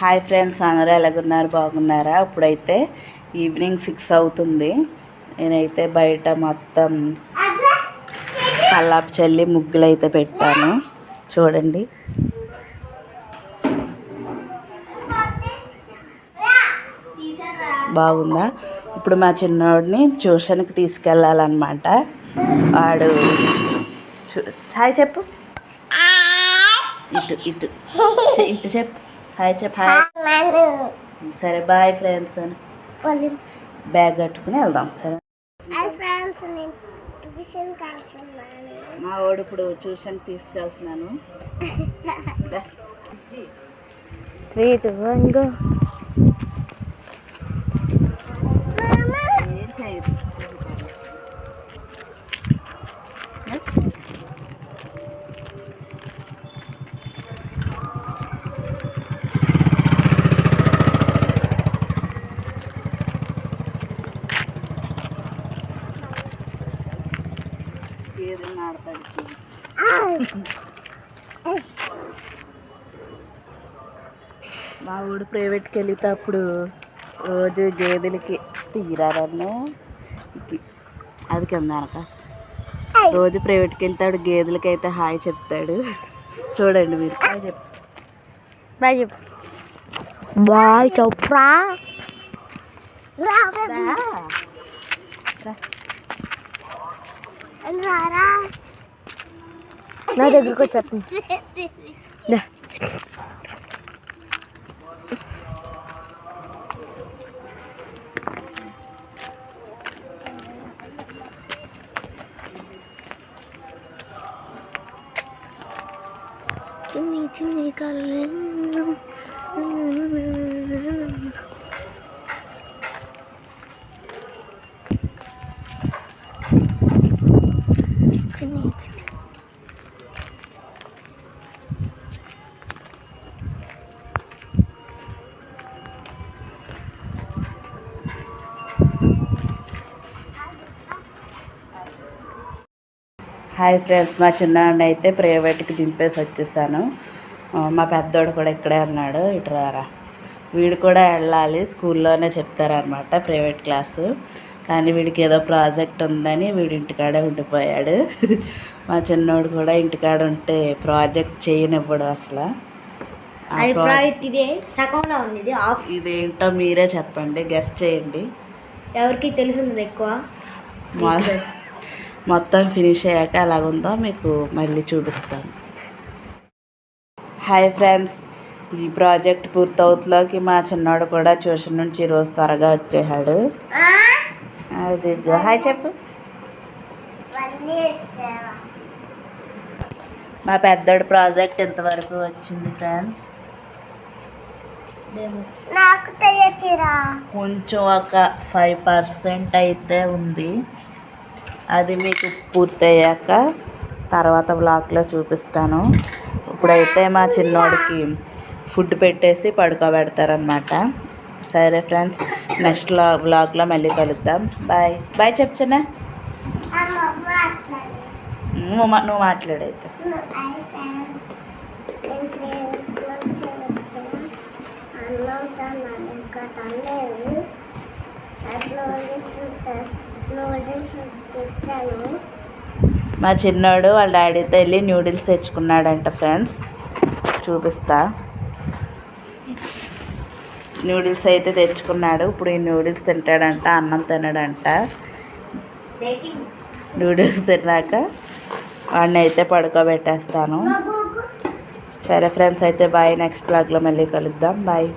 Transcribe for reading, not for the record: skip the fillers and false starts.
Hi friends, అందరూ ఎలాగున్నారు? బాగున్నారా? ఇప్పుడైతే ఈవినింగ్ 6 అవుతుంది. నేనైతే బయట మొత్తం కల్లాపు చల్లి ముగ్గులు అయితే పెట్టాను. చూడండి, బాగుందా? ఇప్పుడు మా చిన్నోడిని ట్యూషన్కి తీసుకెళ్ళాలన్నమాట. వాడు హాయ్ చెప్పు, ఇటు ఇటు ఇటు చెప్పు, హాయ్ చెప్పు. హాయ్. సరే బాయ్ ఫ్రెండ్స్ అని బ్యాగ్ కట్టుకుని వెళ్దాం. సరే మా వాడు ఇప్పుడు ట్యూషన్కి తీసుకెళ్తున్నాను. 3, 2, 1 go. ఏం చేయదు. ఏదైనా ఆడతాడు. మా ఊడు ప్రైవేట్కి వెళ్ళేటప్పుడు రోజు గేదెలకి తీరారని అది కిందనక రోజు ప్రైవేట్కి వెళ్తాడు. గేదెలకి అయితే హాయ్ చెప్తాడు. చూడండి మీరు. హాయ్ చెప్పు. బాయ్ చెప్పు. బాయ్ చెప్పరా. నా దగ్గరకు వచ్చేస్తుంది. చిన్ని చిన్ని కళ్ళు చిన్ని చిన్ని. హాయ్ ఫ్రెండ్స్, మా చిన్నాడిని అయితే ప్రైవేట్కి దింపేసి వచ్చేసాను. మా పెద్దోడు కూడా ఇక్కడే ఉన్నాడు. ఇటు రారా. వీడు కూడా వెళ్ళాలి, స్కూల్లోనే చెప్తారనమాట ప్రైవేట్ క్లాసు. కానీ వీడికి ఏదో ప్రాజెక్ట్ ఉందని వీడు ఇంటికాడే ఉండిపోయాడు. మా చిన్నోడు కూడా ఇంటికాడ ఉంటే ప్రాజెక్ట్ చేయనివ్వడు అసలు. ఇదేంటో మీరే చెప్పండి, గెస్ట్ చేయండి. ఎవరికి తెలిసింది ఎక్కువ. మొత్తం ఫినిష్ అయ్యాక ఎలాగుందో మీకు మళ్ళీ చూపిస్తాను. హాయ్ ఫ్రెండ్స్, ఈ ప్రాజెక్ట్ పూర్తవుతులోకి మా చిన్నోడు కూడా ట్యూషన్ నుంచి ఈరోజు త్వరగా వచ్చేసాడు. అది హాయ్ చెప్పు. మా పెద్దోడు ప్రాజెక్ట్ ఎంతవరకు వచ్చింది ఫ్రెండ్స్? కొంచెం ఒక 5% అయితే ఉంది. అది మీకు పూర్తయ్యాక తర్వాత బ్లాగ్లో చూపిస్తాను. ఇప్పుడైతే మా చిన్నోడికి ఫుడ్ పెట్టేసి పడుకోబెడతారనమాట. సరే ఫ్రెండ్స్, నెక్స్ట్ బ్లాగ్లో మళ్ళీ కలుద్దాం. బాయ్ బాయ్ చెప్తున్నా. నువ్వు మాట్లాడైతే. మా చిన్నోడు వాళ్ళ డాడీతో వెళ్ళి న్యూడిల్స్ తెచ్చుకున్నాడంట ఫ్రెండ్స్. చూపిస్తా. న్యూడిల్స్ అయితే తెచ్చుకున్నాడు. ఇప్పుడు ఈ న్యూడిల్స్ తింటాడంట, అన్నం తినడంట. న్యూడిల్స్ తిన్నాక వాడిని అయితే పడుకోబెట్టేస్తాను. సరే ఫ్రెండ్స్, అయితే బాయ్. నెక్స్ట్ బ్లాగ్లో మళ్ళీ కలుద్దాం. బాయ్.